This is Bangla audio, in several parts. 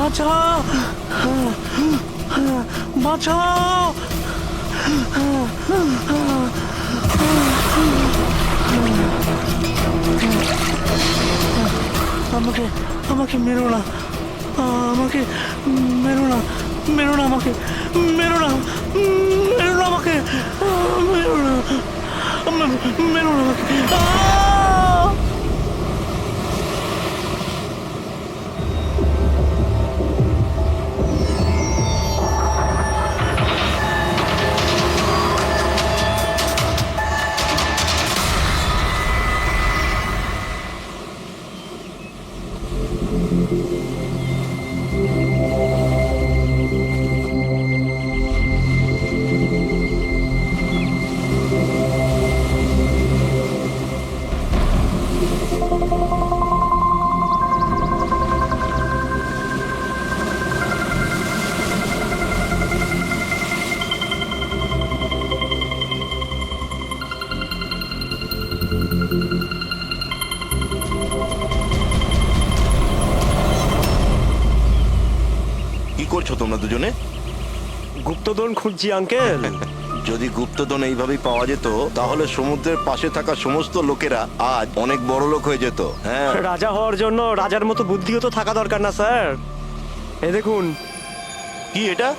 বাঁচাও, বাঁচাও। আমাকে আমাকে মেরো না, আমাকে মেরো না, মেরো না আমাকে, মেরো না, মেরো না আমাকে, মেরো না, মেরো না আমাকে। কি করছো তোমরা দুজনে? গুপ্তধন খুঁজছি আঙ্কেল। যদি গুপ্তধন এইভাবেই পাওয়া যেত তাহলে সমুদ্রের পাশে থাকা সমস্ত লোকেরা আজ অনেক বড় লোক হয়ে যেত। হ্যাঁ, রাজা হওয়ার জন্য রাজার মতো বুদ্ধিও তো থাকা দরকার না স্যার? এ দেখুন, কি এটা?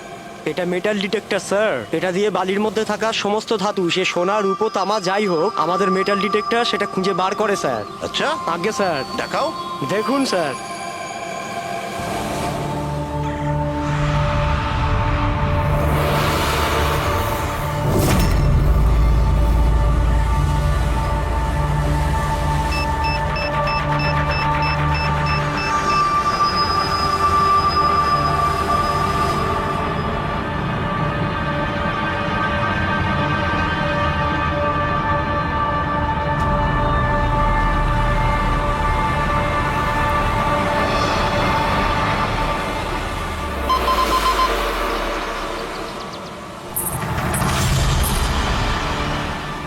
এটা মেটাল ডিটেক্টর স্যার। এটা দিয়ে বালির মধ্যে থাকা সমস্ত ধাতু, সে সোনা রূপো তামা যাই হোক, আমাদের মেটাল ডিটেক্টর সেটা খুঁজে বার করে স্যার। আচ্ছা, আগে স্যার দেখাও। দেখুন স্যার।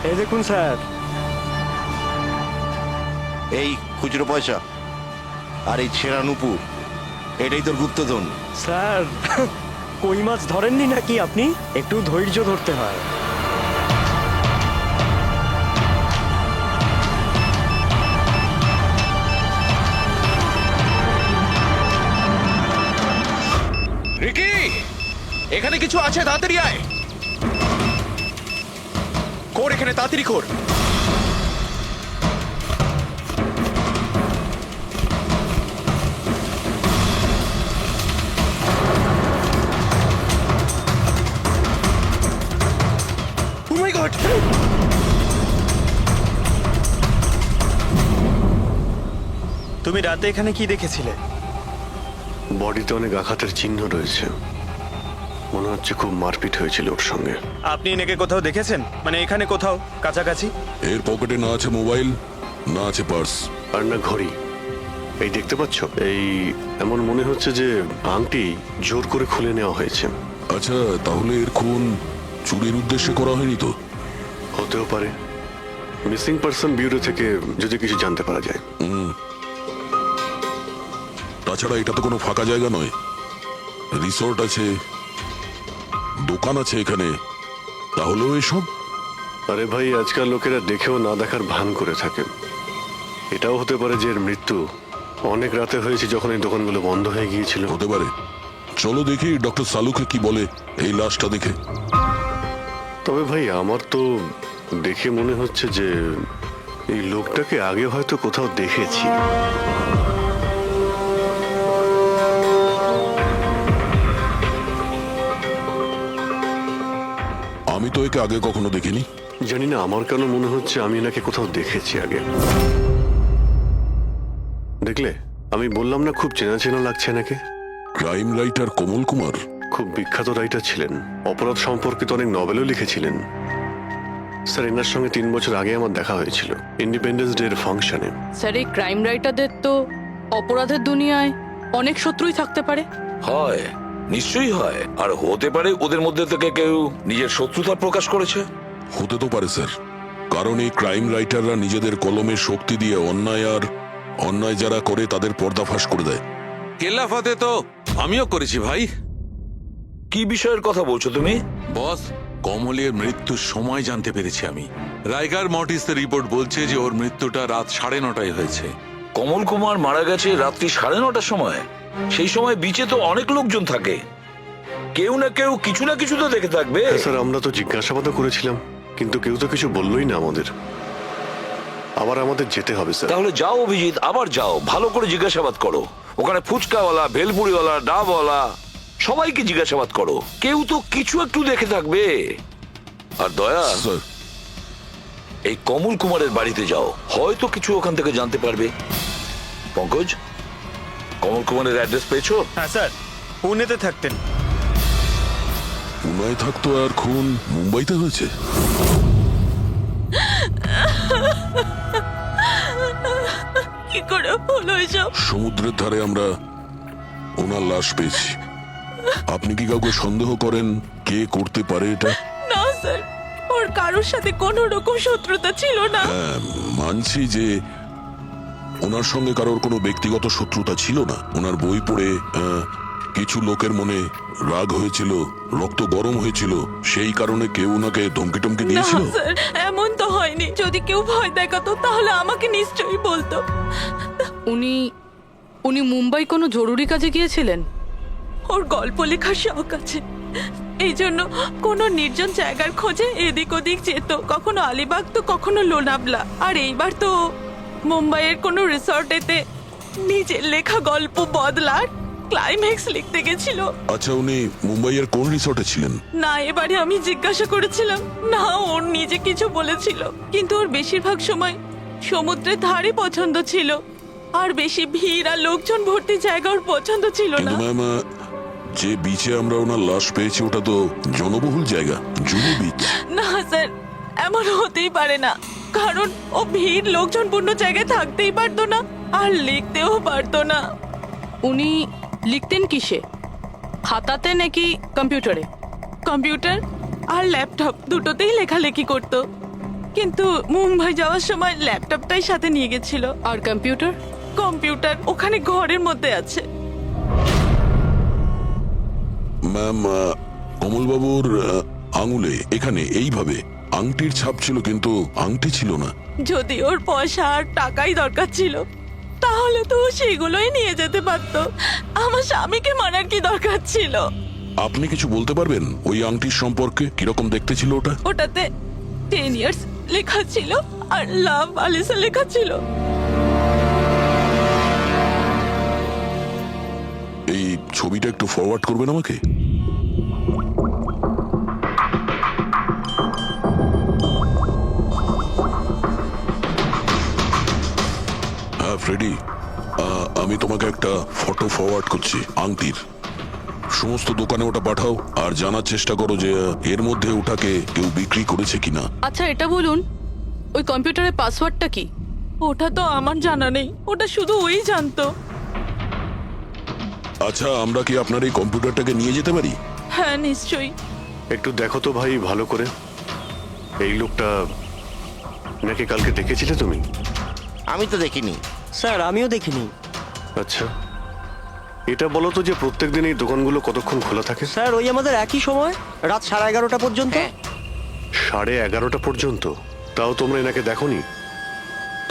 এই দেখুন স্যার। এই খুচরো পয়সা আর এই ছেঁড়া নুপুর, এটাই তোর গুপ্তধন। স্যার, কই মাছ ধরেননি নাকি আপনি? একটু ধৈর্য ধরতে হয়। রিকি, এখানে কিছু আছে, তাড়াতাড়ি আয়। কর এখানে, তাড়াতাড়ি কর। Oh my God! তুমি রাতে এখানে কি দেখেছিলে? বডিতে অনেক আঘাতের চিহ্ন রয়েছে, মনে হচ্ছে খুব মারপিট হয়েছিল ওর সঙ্গে। আপনি এনাকে কোথাও দেখেছেন? মানে এখানে কোথাও কাছাকাছি? এর পকেটে না আছে মোবাইল, না আছে পার্স, আর না ঘড়ি। এই দেখতে পাচ্ছ, এই এমন মনে হচ্ছে যে আংটি জোর করে খুলে নেওয়া হয়েছে। আচ্ছা, তাহলে এর খুন চুরির উদ্দেশ্যে করা হয়নি তো? হতেও পারে। মিসিং পার্সন ব্যুরো থেকে যদি কিছু জানতে পারা যায়। তাছাড়া এটা তো কোনো ফাঁকা জায়গা নয়, রিসোর্ট আছে, দোকান আছে এখানে, তাহলেও এসব। আরে ভাই, আজকাল লোকেরা দেখেও না দেখার ভান করে থাকে। এটাও হতে পারে যে এর মৃত্যু অনেক রাতে হয়েছে, যখন এই দোকানগুলো বন্ধ হয়ে গিয়েছিল। হতে পারে। চলো দেখি ডক্টর সালুকে কি বলে এই লাশটা দেখে। তবে ভাই, আমার তো দেখে মনে হচ্ছে যে এই লোকটাকে আগে হয়তো কোথাও দেখেছি। আমি তো একে আগে কখনো দেখিনি। জানি না, আমার কেন মনে হচ্ছে আমি এনাকে কোথাও দেখেছি আগে। দেখলে, আমি বললাম না, খুব চেনা চেনা লাগছে এনাকে। ক্রাইম রাইটার কমল কুমার খুব বিখ্যাত রাইটার ছিলেন, অপরাধ সম্পর্কিত অনেক নভেলও লিখেছিলেন। স্যার, এনার সঙ্গে 3 বছর আগে আমার দেখা হয়েছিল ইন্ডিপেন্ডেন্স ডে এর ফাংশনে। স্যার, এই ক্রাইম রাইটারদের তো অপরাধের দুনিয়ায় অনেক শত্রুই থাকতে পারে। হয়, নিশ্চয়ই হয়। আর হতে পারে ওদের মধ্যে থেকে কেউ নিজের শত্রুতা প্রকাশ করেছে। হতে তো পারে স্যার, কারণ এই ক্রাইম রাইটাররা নিজেদের কলমের শক্তি দিয়ে অন্যায় যারা করে তাদের পর্দাফাশ করে দেয়। কেল্লাফাতে তো আমিও করেছি ভাই। কি বিষয়ের কথা বলছো তুমি? বস, কমলের মৃত্যুর সময় জানতে পেরেছি আমি। রাইগার মর্টিসের রিপোর্ট বলছে যে ওর মৃত্যুটা রাত 9:30 হয়েছে। কমল কুমার মারা গেছে রাত্রি 9:30 সময়। সেই সময় বিচে তো অনেক লোকজন থাকে, কেউ না কেউ কিছু না কিছু তো দেখে থাকবে। হ্যাঁ, স্যার আমরা তো জিজ্ঞাসাবাদও করেছিলাম, কিন্তু কেউ তো কিছু বললোই না আমাদের। আবার আমাদের যেতে হবে স্যার। তাহলে যাও অভিজিৎ, আবার যাও, ভালো করে জিজ্ঞাসাবাদ করো। ওখানে ফুচকাওয়ালা, ভেলপুরিওয়ালা, ডাবওয়ালা সবাইকে জিজ্ঞাসাবাদ করো, কেউ তো কিছু একটু দেখে থাকবে। আর দয়া, স্যার, এই কমল কুমারের বাড়িতে যাও, হয়তো কিছু ওখান থেকে জানতে পারবে। পঙ্কজ, কমল কুমারের অ্যাড্রেস পেয়েছো? হ্যাঁ স্যার, পুনেতে থাকতেন। পুনায় থাকতো আর খুন মুম্বাইতে হয়েছে। কি করে হলো এসব? সমুদ্রের ধারে আমরা ওনার লাশ পেয়েছি। আপনি কি কাউকে সন্দেহ করেন কে করতে পারে এটা? না স্যার, ওর কারোর সাথে কোনো রকম শত্রুতা ছিল না। হ্যাঁ, মানছি যে ওনার সঙ্গে কারোর কোনো ব্যক্তিগত শত্রুতা ছিল না। ওনার বই পড়ে কিছু লোকের মনে রাগ হয়েছিল, রক্ত গরম হয়েছিল, সেই কারণে কেউ ওনাকে ধমকি টমকি না দিয়েছিল। স্যার, এমন তো হয়নি। যদি কেউ ভয় দেখাতো তাহলে আমাকে নিশ্চয়ই বলতো। উনি উনি মুম্বাই কোনো জরুরি কাজে গিয়েছিলেন। ওর গল্প লেখার শখ আছে, এই জন্য কোনো নির্জন জায়গার খোঁজে এদিক ওদিক যেত, কখনো আলিবাগ তো কখনো লোনাভলা। আর এইবার তো মুম্বাইয়ের কোনো রিসর্টেতে নিজের লেখা গল্প বদলার ক্লাইম্যাক্স লিখতে গেছিল। আচ্ছা, উনি মুম্বাইয়ের কোন রিসর্টে ছিলেন? না, এবারে আমি জিজ্ঞাসা করেছিলাম না, ওর নিজে কিছু বলেছিল, কিন্তু ওর বেশিরভাগ সময় সমুদ্রের ধারে পছন্দ ছিল, আর বেশি ভিড় আর লোকজন ভর্তি জায়গা ওর পছন্দ ছিল না। কিন্তু ম্যাম, যে বিচে আমরা ওনার লাশ পেয়েছি ওটা তো জনবহুল জায়গা, জুহু বিচ। না স্যার, এমন হতেই পারে না, কারণ ও ভিড় লোকজনপূর্ণ জায়গায় থাকতেই পারতো না, আর লিখতেও পারতো না। উনি লিখতেন কিসে? খাতাতে নাকি কম্পিউটারে? কম্পিউটার আর ল্যাপটপ দুটোতেই লেখালেখি করতো, কিন্তু মুম্বাই যাওয়ার সময় ল্যাপটপটাই সাথে নিয়ে গেছিল। আর কম্পিউটার? কম্পিউটার ওখানে ঘরের মধ্যে আছে। ম্যাম, কমলবাবুর আঙুলে এখানে এইভাবে আংটির ছাপ ছিল, কিন্তু আংটি ছিল না। যদি ওর পয়সা আর টাকাই দরকার ছিল তাহলে তো ও সেগুলোই নিয়ে যেতে পারতো। আমার স্বামীকে মারার কি দরকার ছিল? আপনি কিছু বলতে পারবেন ওই আংটির সম্পর্কে? কিরকম দেখতে ছিল ওটা? ওটাতে 10 ইয়ার্স লেখা ছিল আর লাভ আলিসা লেখা ছিল। এই ছবিটা একটু ফরওয়ার্ড করবেন আমাকে? হ্যাঁ ফ্রেডি, আমি তোমাকে একটা ফটো ফরওয়ার্ড করছি আংটির। সমস্ত দোকানে ওটা পাঠাও আর জানার চেষ্টা করো যে এর মধ্যে ওটাকে কেউ বিক্রি করেছে কিনা। আচ্ছা, এটা বলুন, ওই কম্পিউটারের পাসওয়ার্ডটা কি? ওটা তো আমার জানা নেই, ওটা শুধু ওই জানতো। আচ্ছা, আমরা কি আপনার এই কম্পিউটারটাকে নিয়ে যেতে পারি? হ্যাঁ নিশ্চয়ই। একটু দেখো তো ভাই ভালো করে, এই লোকটা নাকি কালকে দেখেছিলে তুমি? আমি তো দেখিনি। স্যার, আমিও দেখিনি। আচ্ছা, এটা বলো তো যে প্রত্যেকদিন এই দোকানগুলো কতক্ষণ খোলা থাকে? স্যার, ওই আমাদের একই সময়, রাত 11:30 পর্যন্ত। 11:30 পর্যন্ত? তাও তোমরা এনাকে দেখোনি?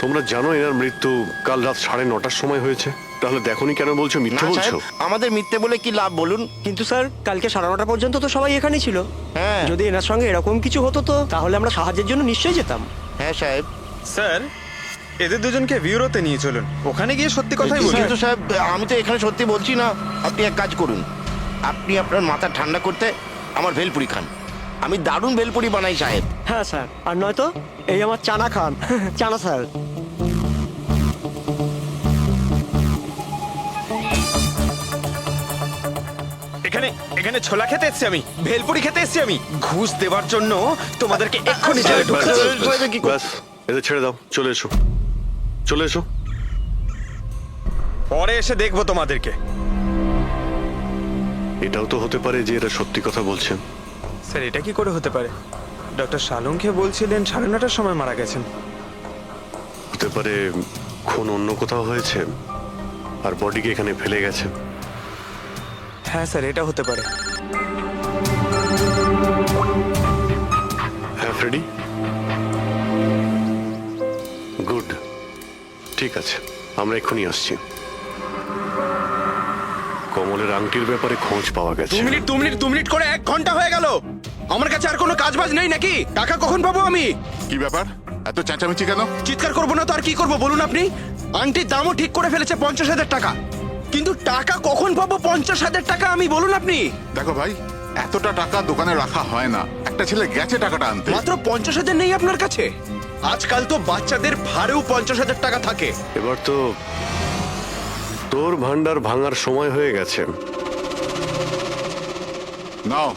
তোমরা জানো এনার মৃত্যু কাল রাত 9:30 সময় হয়েছে, তাহলে দেখোনি কেন বলছো? না মিথ্যে বলছো? সাহেব, আমাদের মিথ্যে বলে কি লাভ বলুন? কিন্তু স্যার, কালকে 9:30 পর্যন্ত তো সবাই এখানেই ছিল। হ্যাঁ। যদি এনার সঙ্গে এরকম কিছু হতো তো তাহলে আমরা সাহায্যের জন্য নিশ্চয়ই যেতাম। হ্যাঁ সাহেব। স্যার, এদের দুজনকে বিউরোতে নিয়ে চলুন, ওখানে গিয়ে সত্যি কথাই বলুন। কিন্তু সাহেব, আমি তো এখানে সত্যি বলছি না। আপনি এক কাজ করুন, আপনি আপনার মাথা ঠান্ডা করতে আমার ভেলপুরি খান। আমি দারুণ ভেলপুরি বানাই সাহেব। হ্যাঁ স্যার, আর নয়তো এই আমার চানা খান। চানা স্যার। এখানে এখানে ছোলা খেতে এসেছি আমি, ভেলপুরি খেতে এসেছি আমি। ঘুষ দেওয়ার জন্য তোমাদেরকে এক্ষুনি জেলে ঢুকতে হবে। ব্যাস, এদের ছেড়ে দাও, চলে এসো, চলে এসো। পরে এসে দেখবো তোমাদেরকে। এটাও তো হতে পারে যে এরা সত্যি কথা বলছেন। স্যার, এটা কি করে হতে পারে? ডক্টর শালুংকে বলছিলেন 9:30 সময় মারা গেছেন। হতে পারে খুন অন্য কোথাও হয়েছে, আর বডিকে এখানে ফেলে গেছে। হ্যাঁ স্যার, এটা হতে পারে। হ্যাঁ ফ্রেডি, গুড, ঠিক আছে, আমরা এক্ষুনি আসছি। কমলের আংটির ব্যাপারে খোঁজ পাওয়া গেছে। 2 মিনিট করে 1 ঘন্টা হয়ে গেল। আমার কাছে আর কোনো কাজ বাজ নেই নাকি? টাকা কখন পাবো আমি? কি ব্যাপার, এত চেঁচামেচি কেন? চিৎকার করবো না তো আর কি করবো বলুন আপনি? আংটির দামও ঠিক করে ফেলেছে 50,000 টাকা, কিন্তু টাকা কখন পাবো 50,000 টাকা আমি, বলুন আপনি? দেখো ভাই, এতটা টাকা দোকানে রাখা হয় না। একটা ছেলে গেছে টাকাটা আনতে। মাত্র 50,000 নেই আপনার কাছে? আজকাল তো বাচ্চাদের ভাড়েও 50,000 টাকা থাকে। এবার তো তোর ভান্ডার ভাঙার সময় হয়ে গেছে। নাও,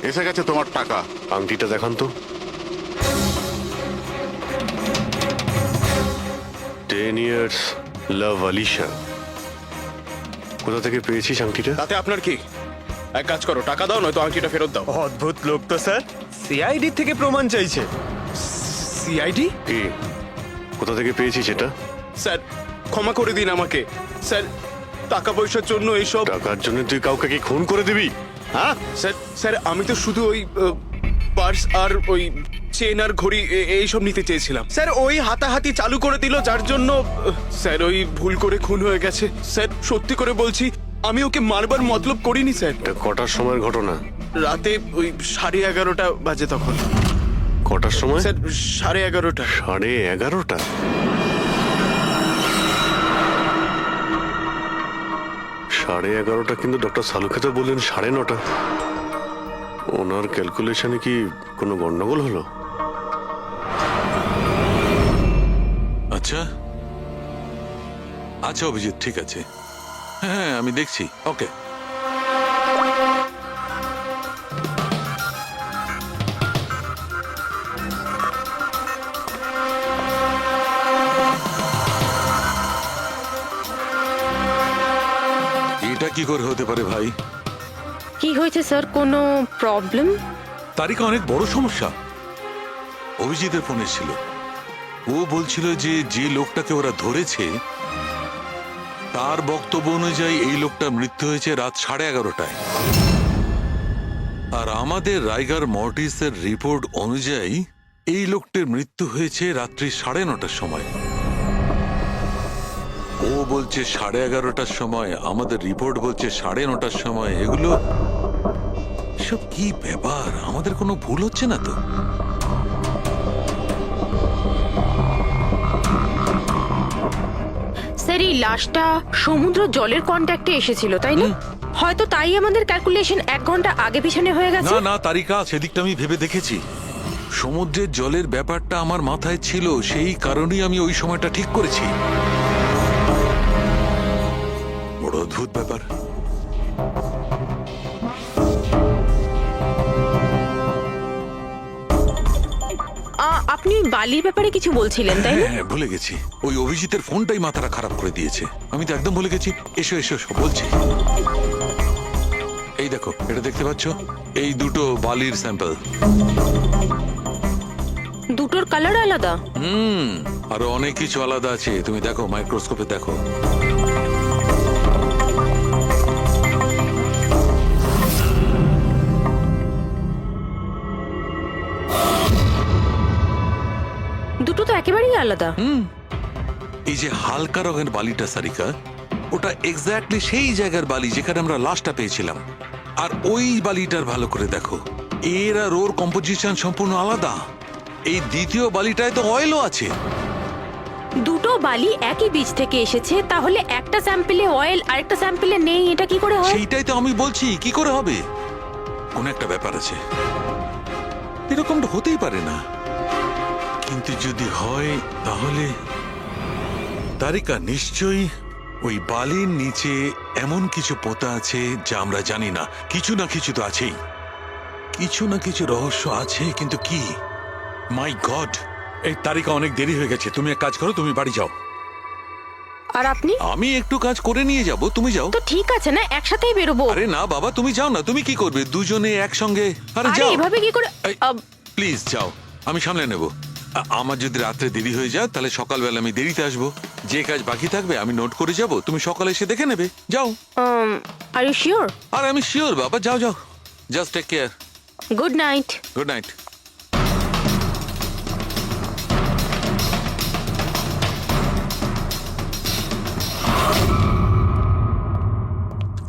এসে গেছে তোমার টাকা। আংটিটা দেখান তো। 10 years লাভ আলিশা। কোথা থেকে পেয়েছিস আংটিটা? তাতে আপনার কি? এক কাজ করো, টাকা দাও, নয়তো আংটিটা ফেরত দাও। অদ্ভুত লোক তো স্যার, সিআইডি থেকে প্রমাণ চাইছে। সিআইডি? কি, কোথা থেকে পেয়েছিস এটা? স্যার ক্ষমা করে দিন আমাকে স্যার, টাকা পয়সার জন্য এইসব। টাকার জন্য তুই কাউকে কি খুন করে দিবি? হ্যাঁ স্যার স্যার আমি তো শুধু ওই পার্স আর ওই চেন আর ঘড়ি এইসব নিতে চেয়েছিলাম স্যার। ওই হাতাহাতি চালু করে দিল, যার জন্য স্যার ওই ভুল করে খুন হয়ে গেছে। স্যার সত্যি করে বলছি, আমি ওকে মারবার মতলব করিনি স্যার। এটা কটার সময়ের ঘটনা? রাতে ওই 11:30 বাজে তখন। কটার সময়? স্যার 11:30। 11:30? সাড়ে 11:30 কিন্তু ডক্টর সালুকে তো বললেন 9:30। ওনার ক্যালকুলেশনে কি কোনো গন্ডগোল হলো? আচ্ছা আচ্ছা অভিজিৎ, ঠিক আছে, হ্যাঁ আমি দেখছি। ওকে, এটা কি করে হতে পারে ভাই? কি হয়েছে স্যার, কোনো প্রবলেম? তারিকা অনেক বড় সমস্যা। অভিজিতের ফোন এসেছিল, ও বলছিল যে যে লোকটাকে ওরা ধরেছে তার বক্তব্য অনুযায়ী এই লোকটার মৃত্যু হয়েছে রাত 11:30টায়, আর আমাদের রাইগার মর্টিসের রিপোর্ট অনুযায়ী এই লোকটির মৃত্যু হয়েছে রাত্রি 9:30টার সময়। ও বলছে 11:30টার সময়, আমাদের রিপোর্ট বলছে 9:30টার সময়। এগুলো সব কি ব্যাপার? আমাদের কোনো ভুল হচ্ছে না তো? স্যার এই লাশটা সমুদ্র জলের কন্ট্যাক্টে এসেছিল, তাই না? হয়তো তাই আমাদের ক্যালকুলেশন 1 ঘন্টা আগে পিছনে হয়ে গেছে। না না তারিকা, সেদিকটা আমি ভেবে দেখেছি। সমুদ্রের জলের ব্যাপারটা আমার মাথায় ছিল, সেই কারণেই আমি ওই সময়টা ঠিক করেছি। বড় অদ্ভুত ব্যাপার। আপনি বালির ব্যাপারে কিছু বলছিলেন, তাই না? হ্যাঁ ভুলে গেছি, ওই অভিজিতের ফোনটাই মাথাটা খারাপ করে দিয়েছে। আমি তো একদম ভুলে গেছি। এসো এসো এসো বলছি। এই দেখো, এটা দেখতে পাচ্ছ? এই দুটো বালির স্যাম্পল। দুটোর কালার আলাদা? আরো অনেক কিছু আলাদা আছে, তুমি দেখো, মাইক্রোস্কোপে দেখো। দুটো তো একেবারেই আলাদা। এই যে হালকা রঙের বালিটা সারিকা, ওটা এক্স্যাক্টলি সেই জায়গার বালি যেখানে আমরা লাশটা পেয়েছিলাম। আর ওই বালিটার ভালো করে দেখো, এর আর ওর কম্পোজিশন সম্পূর্ণ আলাদা। এই দ্বিতীয় বালিটায় তো অয়েলও আছে। দুটো বালি একই বীজ থেকে এসেছে, তাহলে একটা স্যাম্পলে অয়েল আর একটা স্যাম্পলে নেই, এটা কি করে হয়? সেইটাই তো আমি বলছি, কি করে হবে? কোন একটা ব্যাপার আছে, এরকমটা হতেই পারে না। কিন্তু যদি হয় তাহলে তারিকা নিশ্চয়ই ওই বালির নিচে এমন কিছু পোতা আছে যা আমরা জানি না। কিছু না কিছু তো আছেই, কিছু না কিছু রহস্য আছে, কিন্তু কি? মাই গড, এই তারিকা অনেক দেরি হয়ে গেছে। তুমি এক কাজ করো, তুমি বাড়ি যাও। আর আপনি? আমি একটু কাজ করে নিয়ে যাব, তুমি যাও। তো ঠিক আছে না, একসাথেই বেরোবো। আরে না বাবা, তুমি যাও না। তুমি কি করবে দুজনে একসঙ্গে? আরে আরে যাও। এভাবে কি করে? প্লিজ যাও, আমি সামলে নেব। আমার যদি রাত্রে দেরি হয়ে যায় তাহলে সকালবেলা আমি দেরিতে আসবো। যে কাজ বাকি থাকবে আমি নোট করে যাব, তুমি সকালে এসে দেখে নেবে। যাও। Are you sure? আর আমি শিওর বাবা, যাও যাও, just take care. Good night. Good night.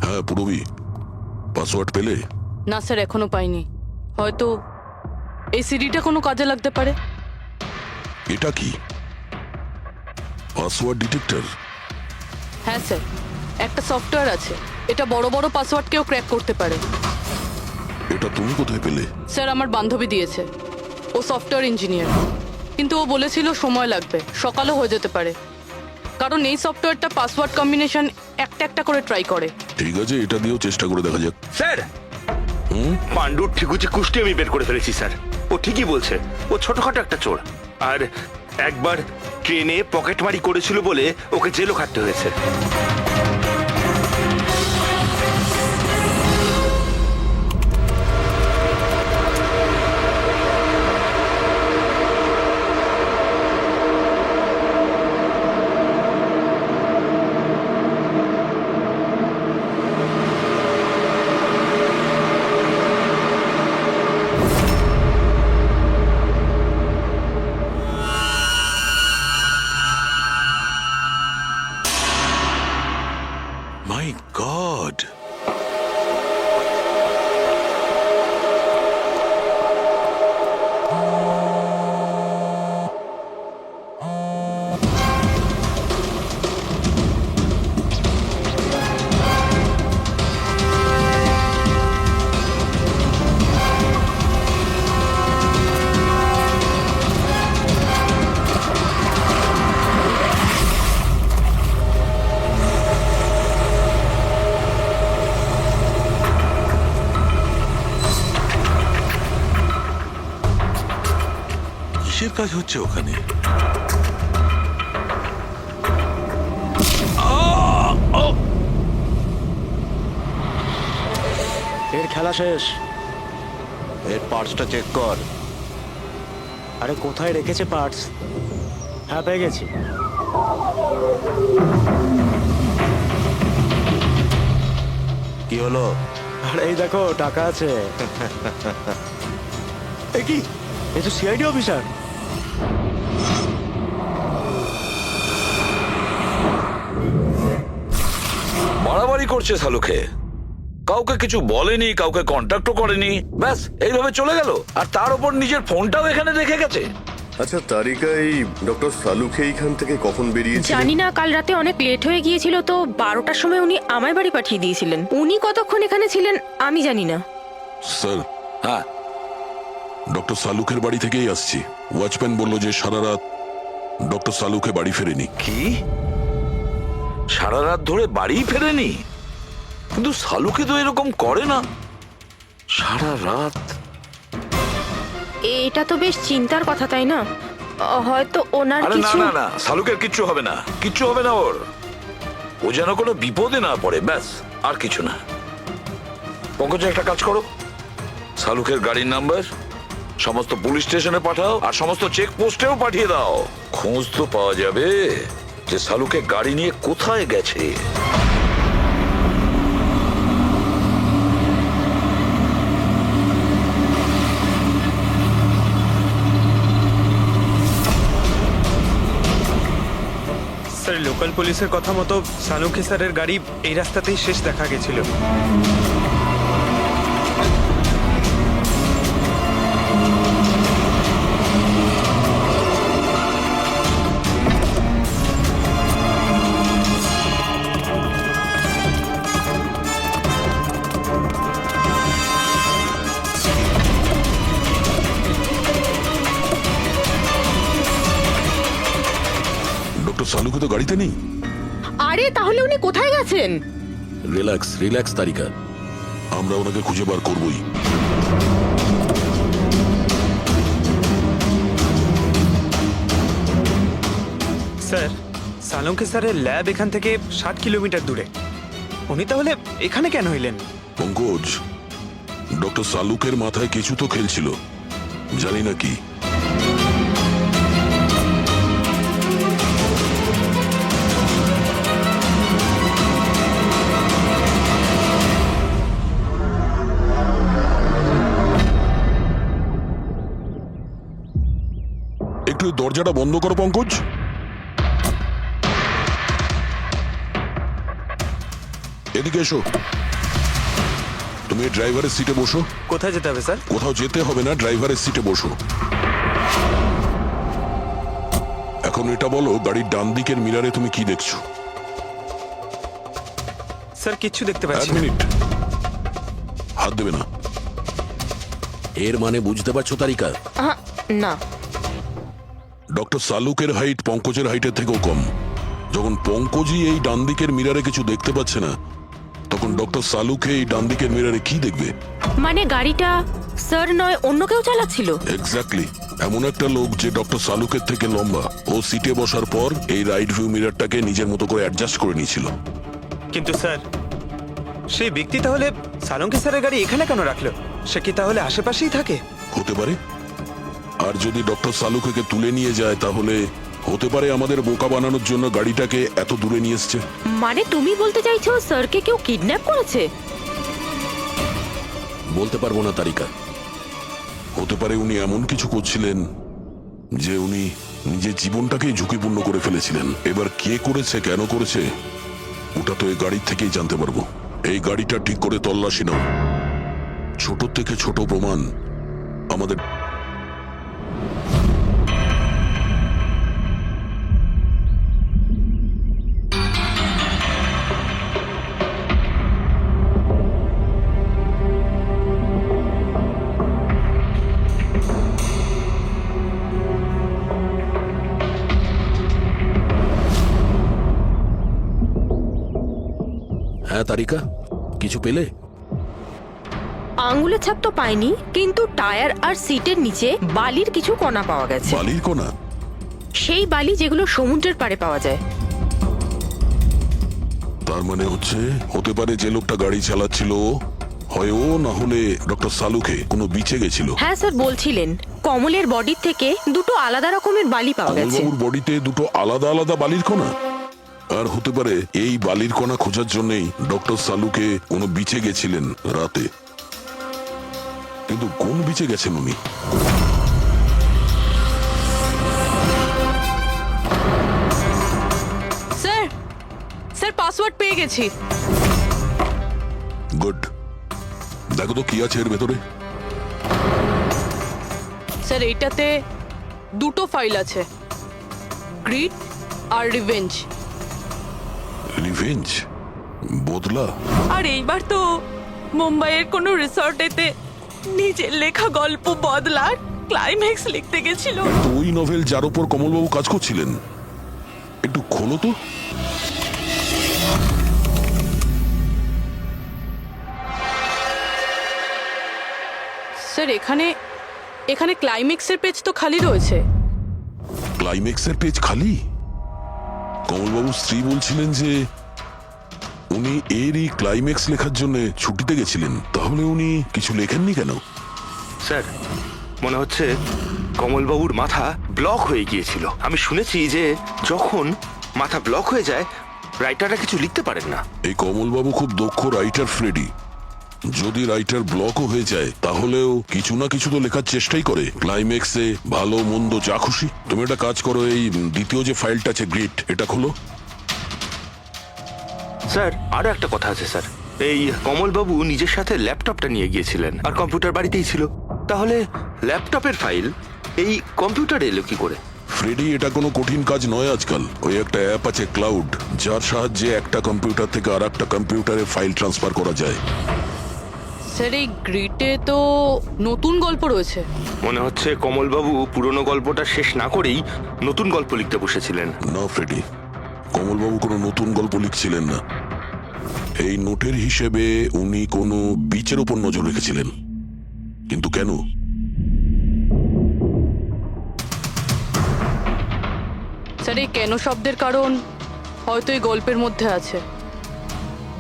হ্যাঁ পুরবি, পাসওয়ার্ড পেলে? না স্যার, এখনো পাইনি। হয়তো এই সিডিটা কোনো কাজে লাগতে পারে। এটা কি পাসওয়ার্ড ডিটেক্টর? হ্যাঁ স্যার, একটা সফটওয়্যার আছে, এটা বড় বড় পাসওয়ার্ডকেও ক্র্যাক করতে পারে। এটা তুমি কোথায় পেলে? স্যার, আমার বান্ধবী দিয়েছে। ও সফটওয়্যার ইঞ্জিনিয়ার, কিন্তু ও বলেছিল সময় লাগবে, সকালও হয়ে যেতে পারে, কারণ এই সফটওয়্যারটা পাসওয়ার্ড কম্বিনেশন একটা একটা করে ট্রাই করে। ঠিক আছে, এটা দিয়েও চেষ্টা করে দেখা যাক। স্যার, পাণ্ডুর ঠিকুচি কুষ্টি আমি বের করে ফেলেছি স্যার। ও ঠিকই বলছে, ও ছোটখাটো একটা চোর। আর একবার ট্রেনে পকেটমারি করেছিল বলে ওকে জেলও খাটতে হয়েছে। মাই গড, কিসের কাজ হচ্ছে ওখানে? এর খেলা শেষ। এর পার্টসটা চেক কর। আরে কোথায় রেখেছে পার্টস? হ্যাঁ, পেয়ে গেছি। কি হলো? আরে এই দেখো, টাকা আছে। এ কি, এ তো সিআইডি অফিসার। বাড়াবাড়ি করছে শালুকে, কাউকে কিছু বলেনি, কাউকে কন্ট্যাক্টও করেনি, ব্যাস এইভাবে চলে গেল। আর তার উপর নিজের ফোনটাও এখানে রেখে গেছে। আচ্ছা তারিকা, এই ডক্টর সালুকে এইখান থেকে কখন বেরিয়েছে? জানি না, কাল রাতে অনেক লেট হয়ে গিয়েছিল তো 12টার সময় উনি আমার বাড়ি পাঠিয়ে দিয়েছিলেন। উনি কতক্ষণ এখানে ছিলেন আমি জানি না। স্যার, হ্যাঁ, ডক্টর সালুকের বাড়ি থেকেই আসছি। ওয়াচম্যান বলল যে সারা রাত ডক্টর সালুকে বাড়ি ফেরেনি। কি সারা রাত ধরে বাড়ি ফেরেনি? কিন্তু শালুকে তো এরকম করে না, সারা রাত। এটা তো বেশ চিন্তার কথা, তাই না? হয়তো ওনার আরে না কিছু। না না, শালুকের কিচ্ছু হবে না, কিচ্ছু হবে না ওর। ও যেন কোনো বিপদে না পড়ে, ব্যাস, আর কিছু না। পঙ্কজ, একটা কাজ করো, শালুকের গাড়ির নাম্বার সমস্ত পুলিশ স্টেশনে পাঠাও, আর সমস্ত চেকপোস্টেও পাঠিয়ে দাও। খোঁজ তো পাওয়া যাবে যে শালুকে গাড়ি নিয়ে কোথায় গেছে। স্যার, লোকাল পুলিশের কথা মতো সালুকে স্যারের গাড়ি এই রাস্তাতেই শেষ দেখা গেছিল। ডক্টর সালুকে তো গাড়িতে নেই। আরে তাহলে উনি কোথায় গেছেন? রিল্যাক্স রিল্যাক্স তারিকা, আমরা ওনাকে খুঁজে বার করবই। স্যার, সালুকে স্যারের ল্যাব এখান থেকে 60 কিলোমিটার দূরে। উনি তাহলে এখানে কেন এলেন? পঙ্কজ, ডক্টর সালুকের মাথায় কিছু তো খেলছিল, জানি না কি। একটু দরজাটা বন্ধ করো পঙ্কজ। এদিকে এসো। তুমি ড্রাইভারের সিটে বসো। কোথায় যেতে হবে স্যার? কোথাও যেতে হবে না, ড্রাইভারের সিটে বসো। এখন এটা বলো, গাড়ির ডান দিকের মিরারে তুমি কি দেখছো? স্যার কিচ্ছু দেখতে এক পাচ্ছি না। মিনিট, হাত দেবে না। এর মানে বুঝতে পারছো তারিকা? না। ডক্টর সালুকের হাইট পঙ্কজের হাইটের থেকেও কম। যখন পঙ্কজই এই ডান দিকের মিরারে কিছু দেখতে পাচ্ছে না, তখন ডক্টর সালুকে এই ডান দিকের মিরারে কি দেখবে? মানে গাড়িটা স্যার নয়, অন্য কেউ চালাচ্ছিল? এক্স্যাক্টলি, এমন একটা লোক যে ডক্টর সালুকের থেকে লম্বা। ও সিটে বসার পর এই রাইট ভিউ মিরারটাকে নিজের মতো করে অ্যাডজাস্ট করে নিয়েছিল। কিন্তু স্যার, সেই ব্যক্তি তাহলে সালঙ্কি স্যারের গাড়ি এখানে কেন রাখলো? সে কি তাহলে আশেপাশেই থাকে? হতে পারে। আর যদি ডক্টর সালুকে তুলে নিয়ে যায়, তাহলে হতে পারে আমাদের বোকা বানানোর জন্য গাড়িটাকে এত দূরে নিয়ে এসছে। মানে তুমি বলতে চাইছো স্যারকে কেউ কিডন্যাপ করেছে? বলতে পারবো না তারিকা। হতে পারে উনি এমন কিছু করছিলেন যে উনি নিজের জীবনটাকেই ঝুঁকিপূর্ণ করে ফেলেছিলেন। এবার কে করেছে, কেন করেছে, ওটা তো এই গাড়ির থেকেই জানতে পারবো। এই গাড়িটা ঠিক করে তল্লাশি নাও। ছোট থেকে ছোট প্রমাণ আমাদের। হ্যাঁ তারিকা, কিছু পেলে? আঙ্গুলের ছাপ তো পাইনি, কিন্তু টায়ার আর সিটের নিচে বালির কিছু কণা পাওয়া গেছে। বালির কণা? সেই বালি যেগুলো সমুদ্রের পাড়ে পাওয়া যায়। তার মানে হতে পারে যে লোকটা গাড়ি চালাচ্ছিল হয় ও, না হলে ডক্টর সালুকে কোনো বিচে গেছিল। হ্যাঁ স্যার বলছিলেন কমলের বডির থেকে দুটো আলাদা রকমের বালি পাওয়া গেছে। কমলবাবুর বডিতে দুটো আলাদা আলাদা বালির কণা? আর হতে পারে এই বালির কণা খোঁজার জন্যই ডক্টর সালুকে কোনো বিচে গেছিলেন রাতে। কিন্তু কোন বিচে গেছেন উনি? স্যার, স্যার পাসওয়ার্ড পেয়ে গেছি। গুড, দেখো তো কি আছে এর ভেতরে। স্যার এইটাতে দুটো ফাইল আছে, গ্রিড আর রিভেঞ্জ। রিভেঞ্জ? বদলা? আর এইবার তো মুম্বাইয়ের কোনো রিসর্টেতে নিজের লেখা গল্প বদলার ক্লাইম্যাক্স লিখতে গেছিল। তো ওই নভেল যার উপর কমলবাবু কাজ করছিলেন, একটু খোলো তো। স্যার এখানে এখানে ক্লাইম্যাক্সের পেজ তো খালি রয়েছে। ক্লাইম্যাক্সের পেজ খালি? কমলবাবুর স্ত্রী বলছিলেন যে উনি এরই ক্লাইম্যাক্স লেখার জন্য ছুটিতে গেছিলেন। তাহলে উনি কিছু লেখেননি কেন? স্যার, মনে হচ্ছে কমলবাবুর মাথা ব্লক হয়ে গিয়েছিল। আমি শুনেছি যে যখন মাথা ব্লক হয়ে যায়, রাইটাররা কিছু লিখতে পারেন না। এই কমলবাবু খুব দক্ষ রাইটার ফ্রেডি। যদি রাইটার ব্লকও হয়ে যায়, তাহলেও কিছু না কিছু তো লেখার চেষ্টাই করে। ক্লাইম্যাক্সে ভালো মন্দ যা খুশি। তুমি একটা কাজ করো, এই দ্বিতীয় যে ফাইলটা আছে গ্রিড, এটা খোলো। স্যার, আরো একটা কথা আছে স্যার। এই কমলবাবু নিজের সাথে ল্যাপটপটা নিয়ে গিয়েছিলেন, আর কম্পিউটার বাড়িতেই ছিল। তাহলে ল্যাপটপের ফাইল এই কম্পিউটারে এলো কি করে? ফ্রেডি, এটা কোনো কঠিন কাজ নয় আজকাল। ওই একটা অ্যাপ আছে ক্লাউড, যার সাহায্যে একটা কম্পিউটার থেকে আর একটা কম্পিউটারে ফাইল ট্রান্সফার করা যায়। স্যার এই গ্রিডে তো নতুন গল্প রয়েছে। মনে হচ্ছে কমলবাবু পুরনো গল্পটা শেষ না করেই নতুন গল্প লিখতে বসেছিলেন। না ফ্রেডি, কমলবাবু কোনো নতুন গল্প লিখছিলেন না। এই নোটের হিসেবে উনি কোনো বিচের উপর নজর রেখেছিলেন। কিন্তু কেন? স্যার এই কেন শব্দের কারণ হয়তো এই গল্পের মধ্যে আছে।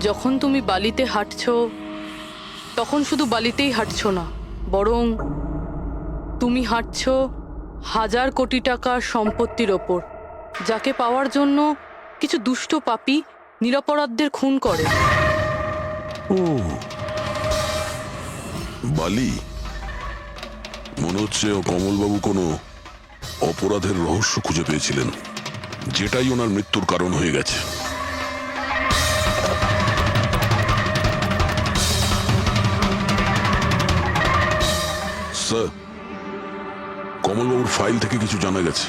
যখন তুমি বালিতে হাঁটছো, তখন শুধু বালিতেই হাঁটছো না, বরং তুমি হাঁটছো 1000 কোটি টাকার সম্পত্তির ওপর, যাকে পাওয়ার জন্য কিছু দুষ্ট পাপী নিরপরাধদের খুন করে। ও, বালি। মনে হচ্ছে কমলবাবু কোনো অপরাধের রহস্য খুঁজে পেয়েছিলেন, যেটাই ওনার মৃত্যুর কারণ হয়ে গেছে। স্যার, কমলবাবুর ফাইল থেকে কিছু জানা গেছে।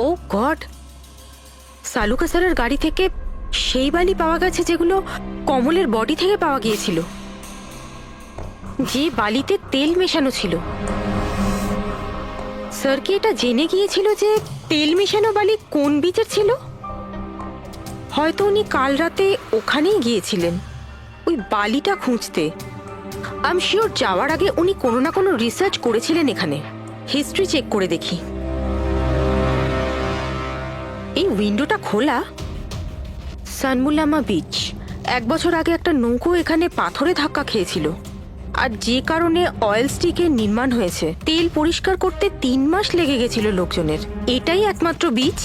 ও গড, সালুকা স্যারের গাড়ি থেকে সেই বালি পাওয়া গেছে যেগুলো কমলের বডি থেকে পাওয়া গিয়েছিল, যে বালিতে তেল মেশানো ছিল। স্যার কি এটা জেনে গিয়েছিল যে তেল মেশানো বালি কোন বীচের ছিল? হয়তো উনি কাল রাতে ওখানেই গিয়েছিলেন ওই বালিটা খুঁজতে। আই এম শিওর যাওয়ার আগে উনি কোনো না কোনো রিসার্চ করেছিলেন এখানে। হিস্ট্রি চেক করে দেখি। এই উইন্ডোটা খোলা। সানমুলামা বিচ, 1 বছর আগে একটা নৌকো এখানে পাথরে ধাক্কা খেয়েছিল, আর যে কারণে অয়েল স্টিকের নির্মাণ হয়েছে। তেল পরিষ্কার করতে 3 মাস লেগে গেছিল লোকজনের। এটাই একমাত্র বিচ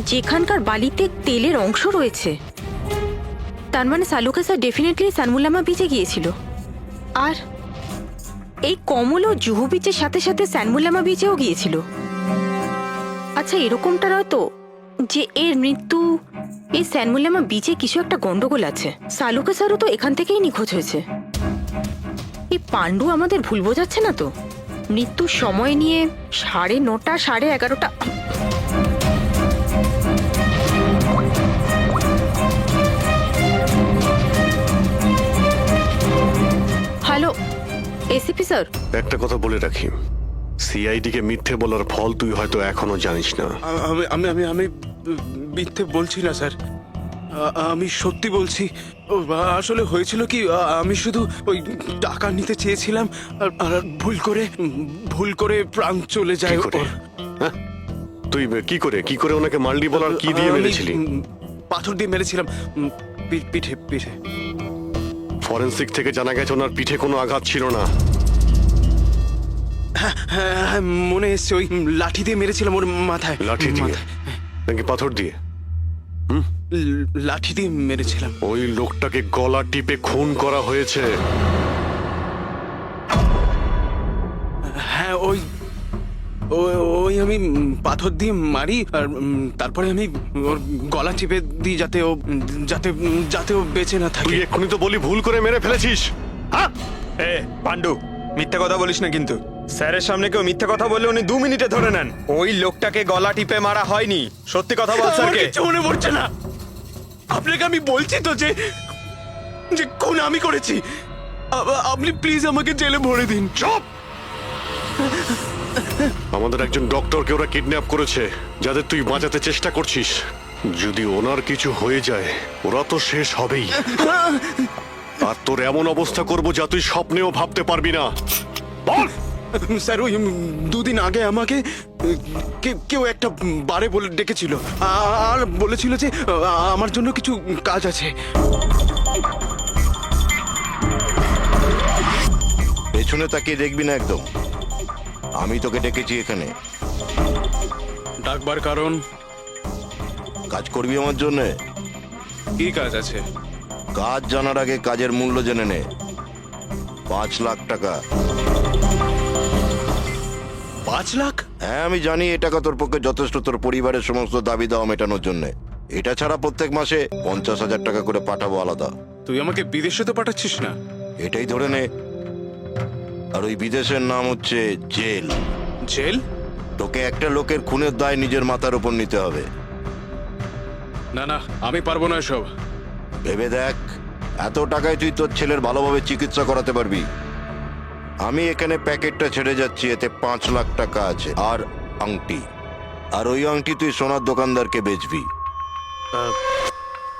যেখানকার বালিতে তেলের অংশ রয়েছে। তার মানে সালুকা স্যার ডেফিনেটলি সানমুলামা বিচে গিয়েছিল। আর এই কমল ও জুহু বিচের সাথে সাথে সানমুলামা বিচেও গিয়েছিল। আচ্ছা, এরকমটা নয় তো যে এর মৃত্যু এই সানমুলামা বিচে কিছু একটা গন্ডগোল আছে? সালুকা স্যারও তো এখান থেকেই নিখোঁজ হয়েছে। এই পাণ্ডু আমাদের ভুল বোঝাচ্ছে না তো? মৃত্যুর সময় নিয়ে 9:30 11:30। হ্যালো এসিপি স্যার, একটা কথা বলে রাখি, সিআইডি কে মিথ্যে বলার ফল তুই হয়তো এখনো জানিস না। আমি আমি আমি মিথ্যে বলছি না স্যার, আমি সত্যি বলছি। আসলে হয়েছিল কি, আমি শুধু ওই টাকা নিতে চেয়েছিলাম আর ভুল করে প্রাণ চলে যায়। কি করে? হ্যাঁ? তুই কি করে ওনাকে মাল্ডি বলার কি দিয়ে মেরেছিলি? পাথর দিয়ে মেরেছিলাম, পিঠে। ফরেনসিক থেকে জানা গেছে ওনার পিঠে কোনো আঘাত ছিল না। হ্যাঁ, মনে এসছে, ওই লাঠি দিয়ে মেরেছিলাম ওর মাথায়। লাঠি দিয়ে নাকি পাথর দিয়ে? লাঠি দিয়ে মেরেছিলাম। ওই লোকটাকে গলা টিপে খুন করা হয়েছে। হ্যাঁ, ওই আমি পাথর দিয়ে মারি, আর তারপরে আমি ওর গলা চিপে দিই যাতে ও বেঁচে না থাকে। তুই এক্ষুনি তো বলি ভুল করে মেরে ফেলেছিস। হ্যাঁ এ পাণ্ডু, মিথ্যে কথা বলিস না কিন্তু। স্যারের সামনে কেউ মিথ্যে কথা বললে উনি 2 মিনিটে ধরে নেন। ওই লোকটাকে গলা টিপে মারা হয়নি। সত্যি কথা বল স্যারকে। কিছু মনে পড়ছে না। আপনাকে আমি বলছি তো যে খুন আমি করেছি। আপনি প্লিজ আমাকে জেলে ভরে দিন। চুপ! আমাদের একজন ডক্টরকে ওরা কিডন্যাপ করেছে, যাদের তুই বাঁচাতে চেষ্টা করছিস। যদি ওনার কিছু হয়ে যায় ওরা তো শেষ হবেই। আর তোর এমন অবস্থা করব যা তুই স্বপ্নেও ভাবতে পারবি না। বল! স্যার, ওই 2 দিন আগে আমাকে কেউ একটা বারে বলে ডেকেছিল আর বলেছিল যে আমার জন্য কিছু কাজ আছে। পেছনে তাকিয়ে দেখবি না একদম। আমি তোকে ডেকেছি এখানে। ডাকবার কারণ? কাজ করবি আমার জন্য। কি কাজ আছে? কাজ জানার আগে কাজের মূল্য জেনে নে। 5 লাখ টাকা। 5 লাখ? হ্যাঁ, আমি জানি এ টাকা তোর পক্ষে যথেষ্ট তোর পরিবারের সমস্ত দাবি দাওয়া মেটানোর জন্য। এটা ছাড়া প্রত্যেক মাসে 50,000 টাকা করে পাঠাবো আলাদা। তুই আমাকে বিদেশে তো পাঠাচ্ছিস না? এটাই ধরে নে। আর ওই বিদেশের নাম হচ্ছে জেল। জেল? তোকে একটা লোকের খুনের দায় নিজের মাথার উপর নিতে হবে। না না, আমি পারবো না এসব। ভেবে দেখ, এত টাকায় তুই তোর ছেলের ভালোভাবে চিকিৎসা করাতে পারবি। আমি এখানে প্যাকেটটা ছেড়ে যাচ্ছি, এতে 5 লাখ টাকা আছে আর আংটি। আর ওই আংটি তুই সোনার দোকানদারকে বেচবি।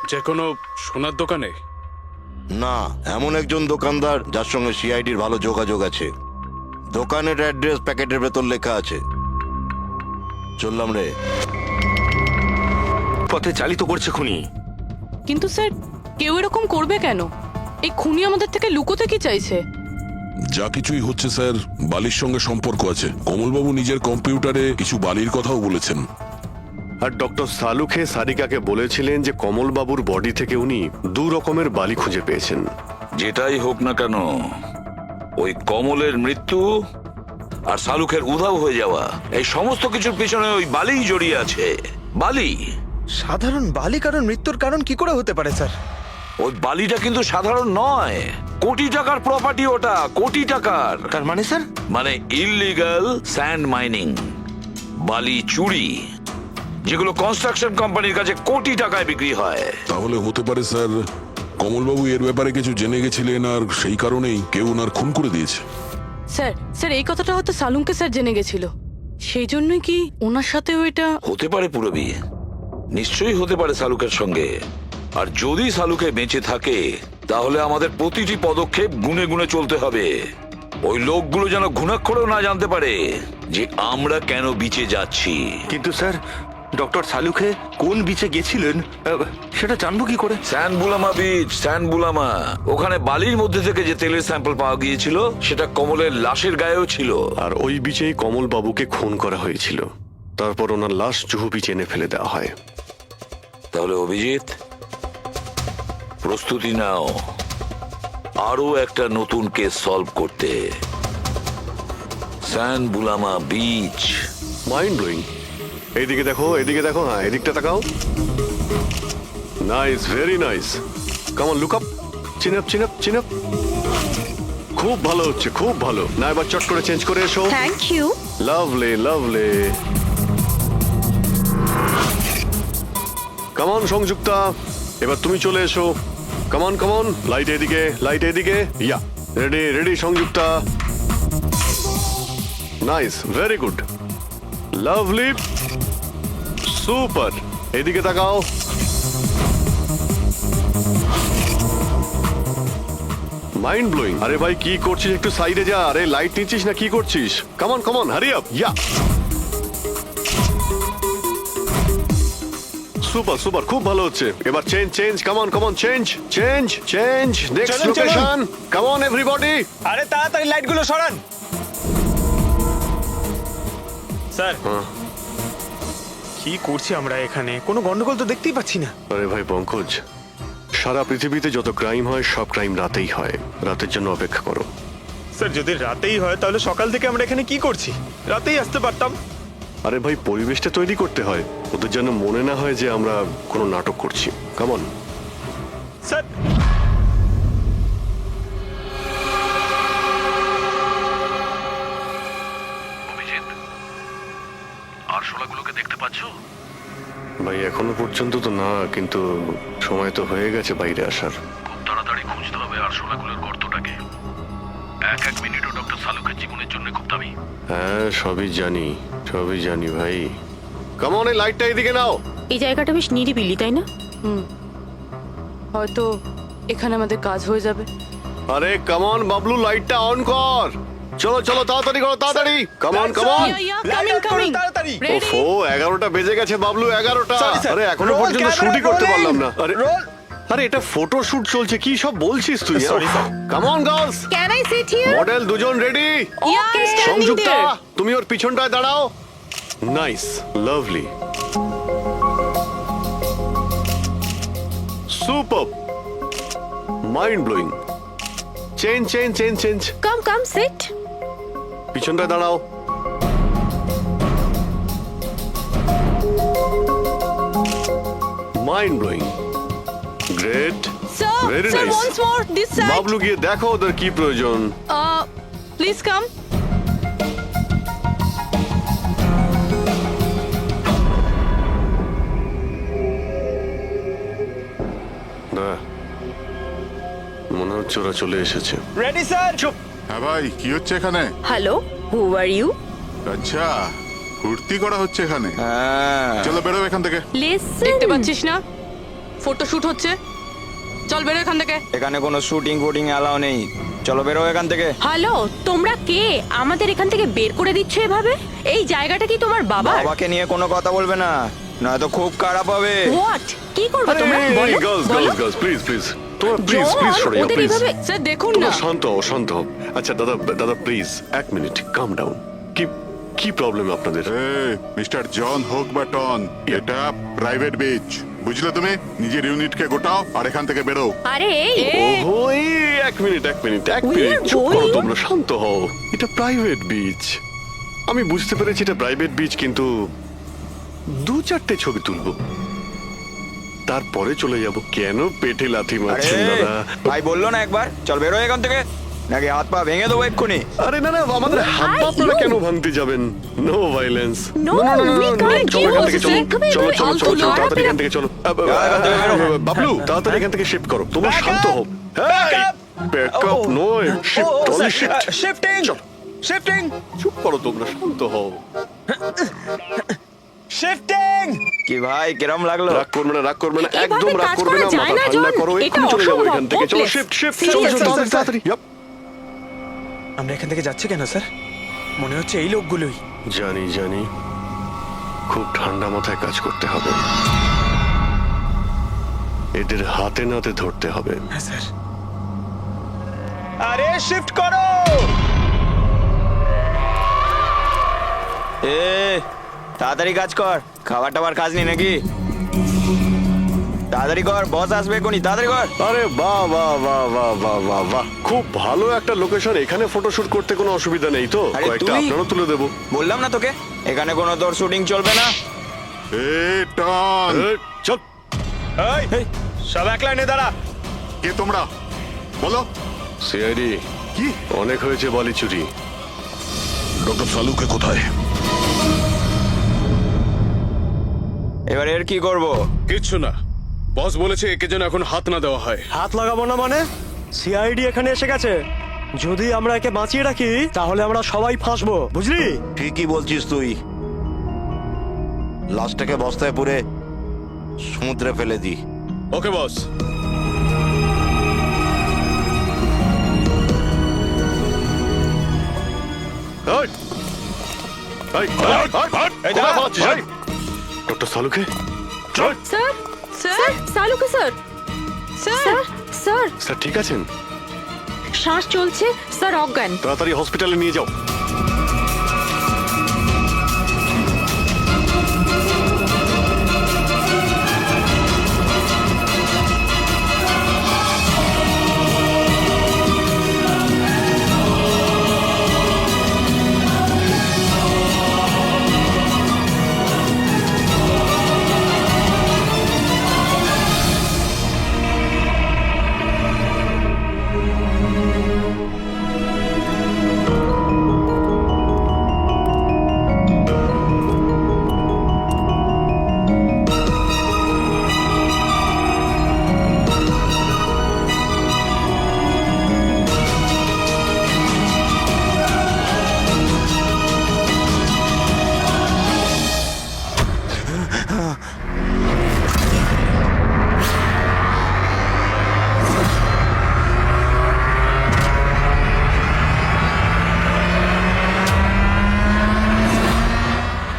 যে কোনো সোনার দোকানে? না, এমন একজন দোকানদার যার সঙ্গে সিআইডির ভালো যোগাযোগ আছে। দোকানের অ্যাড্রেস প্যাকেটের ভেতর লেখা আছে। চললাম রে। পথে চালিত করছে খুনি। কিন্তু স্যার, কেউ এরকম করবে কেন? এই খুনি আমাদের থেকে লুকোতে কি চাইছে? যা কিছুই হচ্ছে স্যার, বালির সঙ্গে সম্পর্ক আছে। কমলবাবু নিজের কম্পিউটারে কিছু বালির কথাও বলেছেন। আর ডক্টর সালুখে সারিকাকে বলেছিলেন যে কমলবাবুর বডি থেকে উনি 2 রকমের বালি খুঁজে পেয়েছেন। যেটাই হোক না কেন, ওই কমলের মৃত্যু আর শালুকের উধাও হয়ে যাওয়া, এই সমস্ত কিছুর পিছনে ওই বালিই জড়িয়ে আছে। বালি। সাধারণ বালি কারণ মৃত্যুর কারণ কি করে হতে পারে স্যার? ওই বালিটা কিন্তু সাধারণ নয়, কোটি টাকার প্রপার্টি ওটা, কোটি টাকার। তার মানে স্যার? মানে ইললিগাল স্যান্ড মাইনিং, বালি চুরি, যেগুলো কনস্ট্রাকশন কোম্পানির কাছে কোটি টাকায় বিক্রি হয়। তাহলে হতে পারে স্যার কমলবাবু এর ব্যাপারে কিছু জেনে গেছিলেন আর সেই কারণেই কেউ ওনার খুন করে দিয়েছে। স্যার স্যার এই কথাটা হয়তো সালুমকে স্যার জেনে গেছিল, সেই জন্যই কি ওনার সাথেও এটা। হতে পারে পুরবি, নিশ্চয়ই হতে পারে শালুকের সঙ্গে। আর যদি শালুকে বেঁচে থাকে তাহলে আমাদের প্রতিটি পদক্ষেপ গুনে গুনে চলতে হবে। ওই লোকগুলো যেন ঘুণাক্ষরেও না জানতে পারে যে আমরা কেন বিচে যাচ্ছি। কিন্তু স্যার, ডক্টর সালুখে কোন বিচে গেছিলেন সেটা জানবো কি করে? স্যানবুলামা বিচ, স্যানবুলামা। ওখানে বালির মধ্যে থেকে যে তেলের স্যাম্পল পাওয়া গিয়েছিল সেটা কমলের লাশের গায়েও ছিল। আর ওই বিচেই কমলবাবুকে খুন করা হয়েছিল। তারপর ওনার লাশ জুহু বিচে এনে ফেলে দেওয়া হয়। তাহলে অভিজিৎ, প্রস্তুতি নাও আরো একটা নতুন কেস সলভ করতে। স্যানবুলামা বিচ। Mind blowing. এইদিকে দেখো, এদিকে দেখো, হ্যাঁ এদিকটা তাকাও। Nice, very nice. Come on, look up, chin up, chin up, chin up. খুব ভালো হচ্ছে, খুব ভালো। না এবার চট করে চেঞ্জ করে এসো। Thank you. Lovely, lovely. Come on Samyukta, এবার তুমি চলে এসো। Come on, come on. Light এদিকে, লাইট এদিকে। Yeah, ready, ready Samyukta. Nice, very good, lovely, super. এদিকে তাকাও। Mind blowing. আরে ভাই কি করছিস, একটু সাইডে যা। আরে লাইট নিচ্ছিস না কি করছিস? Come on, come on, hurry up. Yeah, super, super, খুব ভালো হচ্ছে। এবার change, change, come on, come on, change, change, change. Next চলুন, চলুন। Location, come on everybody. আরে তাড়াতাড়ি লাইটগুলো সরান। স্যার, কি করছি আমরা এখানে? কোনো গন্ডগোল তো দেখতেই পাচ্ছি না। আরে ভাই পঙ্কজ, সারা পৃথিবীতে যত ক্রাইম হয় সব ক্রাইম রাতেই হয়। রাতের জন্য অপেক্ষা করো। স্যার, যদি রাতেই হয় তাহলে সকাল থেকে আমরা এখানে কি করছি? রাতেই আসতে পারতাম। আরে ভাই পরিবেশটা তৈরি করতে হয়, ওদের যেন মনে না হয় যে আমরা কোনো নাটক করছি। Come on. স্যার, আরশোলাগুলোকে দেখতে পাচ্ছো? ভাই এখনো পর্যন্ত তো না, কিন্তু সময় তো হয়ে গেছে বাইরে আসার। খুব তাড়াতাড়ি খুঁজতে হবে আরশোলাগুলোর গর্তটাকে। এক মিনিটও ডক্টর সালুকের জীবনের জন্য খুব দামি। হ্যাঁ সবই জানি, সবই জানি ভাই। কাম অন, এই লাইটটা এদিকে নাও। এই জায়গাটা বেশ নিরিবিলি, তাই না? হয়তো এখানে আমাদের কাজ হয়ে যাবে। আরে কাম অন বাবলু, লাইটটা অন কর। চলো চলো, তাড়াতাড়ি করো, তাড়াতাড়ি। Come on, come on. তাড়াতাড়ি। ওফো, 11টা বেজে গেছে বাবলু, 11টা। Sorry, sir. আরে এখনো Roll পর্যন্ত camera, শুটই করতে rolling. পারলাম না। আরে Roll. আরে এটা ফটো শুট চলছে, কি সব বলছিস তুই? Sorry, sir. Come on girls. Can I sit here? Model দুজন রেডি। সংযুক্তা, তুমি ওর পিছনটায় দাঁড়াও। Nice, lovely, super, mind blowing. Change, change, change, change. Come come sit. পিছনটায় দাঁড়াও। Mind blowing, great, very sir, nice. once more this side. Bablu গিয়ে দেখো ওদের কি প্রয়োজন। Please come. মনে হচ্ছে ওরা চলে এসেছে। Ready sir. চুপ। হ্যাঁ ভাই, কি হচ্ছে এখানে? Hello, who are you? আচ্ছা, ফুর্তি করা হচ্ছে এখানে। চলো বেরো এখান থেকে। লিসেন। দেখতে পাচ্ছিস না ফটো শুট হচ্ছে? চল বেরো এখান থেকে। এখানে কোনো শুটিং ফুটিং অ্যালাউ নেই। চলো বেরো এখান থেকে। হ্যালো, তোমরা কে? আমাদের এখান থেকে বের করে দিচ্ছ এভাবে? এই জায়গাটা কি তোমার বাবার? বাবাকে নিয়ে কোনো কথা বলবে না, নয়তো খুব খারাপ হবে। হোয়াট? কি করবে তোমরা? বলো, গার্লস, বলো। Girls, girls, please, please. তোমরা প্লিজ, জন, প্লিজ সরে যাও, ওদের প্লিজ। এভাবে। স্যার দেখুন না। তোমরা শান্ত হও, শান্ত হও। আচ্ছা দাদা, দাদা প্লিজ এক মিনিট, কাম ডাউন। কি কি প্রবলেম আপনাদের? মিস্টার জন হোক বা টন, এটা প্রাইভেট বিচ, বুঝলে তুমি? নিজের ইউনিটকে গোটাও আর এখান থেকে বেরো। আরে ওহো, এই এক মিনিট চুপ করো তোমরা, শান্ত হও। এটা প্রাইভেট বিচ, আমি বুঝতে পেরেছি এটা প্রাইভেট বিচ, কিন্তু 2-4টে ছবি তুলবো, তারপরে চলে যাব। কেন পেটে লাথি মারছেন দাদা? ভাই বললো না একবার চল বেরো এখান থেকে, নাকি হাত পা ভেঙে দেবো এক্ষুনি। আরে না, আমাদের হাত পা আপনারা কেন ভাঙতে যাবেন? No violence. No, we can't চলো এখান থেকে, do চলো this. চলো চলো চলো, তাড়াতাড়ি এখান থেকে চলো। বাবলু, তাড়াতাড়ি এখান থেকে শিফট করো, তোমরা শান্ত হও। ব্যাকআপ নয়, শিফট, অনলি শিফট। শিফটিং চুপ করো তোমরা, শান্ত হও। শিফটিং। কি ভাই কিরম লাগলো? রাগ করবে না, এভাবে একদম রাগ কাজ করবে করা না, যায় মাথা না, ঠান্ডা জন। করো, এটা এক্ষুনি চলে যাবো অসম্ভব, এখান থেকে। চলো hopeless. শিফট শিফট, Seriously, তাড়াতাড়ি তাড়াতাড়ি। Yup. আমরা এখান থেকে যাচ্ছি কেন স্যার? মনে হচ্ছে এই লোকগুলোই। জানি, খুব ঠান্ডা মাথায় কাজ করতে হবে, এদের হাতে নাতে ধরতে হবে। হ্যাঁ স্যার। আরে শিফট করো। তাড়াতাড়ি কাজ কর, খাবার টাবার কাজ নেই নাকি? তাড়াতাড়ি কর, বস আসবে কোনি, তাড়াতাড়ি কর। আরে বাহ বাহ বাহ বাহ বাহ বাহ বাহ, খুব ভালো একটা লোকেশন, এখানে ফটোশুট করতে কোনো অসুবিধা নেই তো? আরে কয়েকটা তুই- আপনারও তুলে দেবো। বললাম না তোকে এখানে কোনো তোর শুটিং চলবে না। টন, চল। এই, সব এক লাইনে দাঁড়া। কে তোমরা? বলো। সিআইডি। কি? অনেক হয়েছে বালি চুরি। ডক্টর সালুকে কোথায়? এবার এর কি করব? কিচ্ছু না, বস বলেছে একে যেন এখন হাত না দেওয়া হয়। হাত লাগাবো না মানে? সিআইডি এখানে এসে গেছে, যদি আমরা একে বাঁচিয়ে রাখি তাহলে আমরা সবাই ফাঁসবো, বুঝলি? ঠিকই বলছিস তুই, লাশটাকে বস্তায় পুরে সমুদ্রে ফেলে দি। Okay boss. ডক্টর সালুকে? স্যার স্যার সালুকে স্যার স্যার স্যার স্যার ঠিক আছেন? শ্বাস চলছে স্যার, অজ্ঞান। তাড়াতাড়ি হসপিটালে নিয়ে যাও।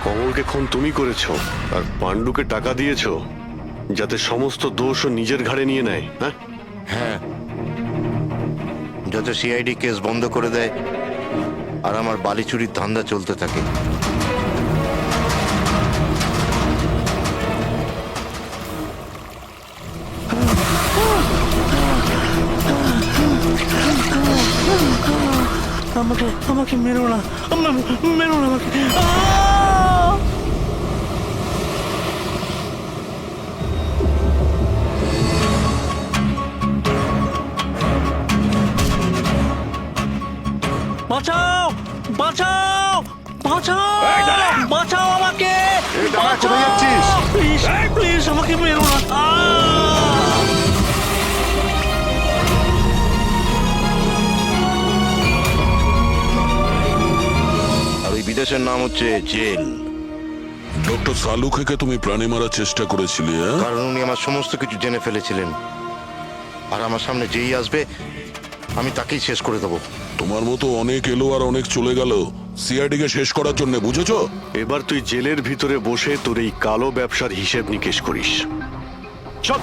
কমলকে খুন তুমি করেছো আর পাণ্ডুকে টাকা দিয়েছো যাতে সমস্ত দোষ ও নিজের ঘাড়ে নিয়ে নেয়। হ্যাঁ, যাতে সিআইডি কেস বন্ধ করে দেয় আর আমার বালি চুরির ধান্দা চলতে থাকে। আমাকে মেরো না, মেরো না আমাকে। বাঁচাও বাঁচাও বাঁচাও বাঁচাও আমাকে, কোথায় যাচ্ছিস? প্লিজ প্লিজ আমাকে মেরো না। আর ওই বিদেশের নাম হচ্ছে জেল। ডক্টর সালুকে তুমি প্রাণে মারার চেষ্টা করেছিলে, হ্যাঁ? কারণ উনি আমার সমস্ত কিছু জেনে ফেলেছিলেন, আর আমার সামনে যেই আসবে আমি তাকেই শেষ করে দেবো। তোমার মতো অনেক এলো আর অনেক চলে গেল সিআইডি কে শেষ করার জন্য, বুঝেছো? এবার তুই জেলের ভিতরে বসে তোর এই কালো ব্যবসার হিসেব নিকেশ করিস। চল।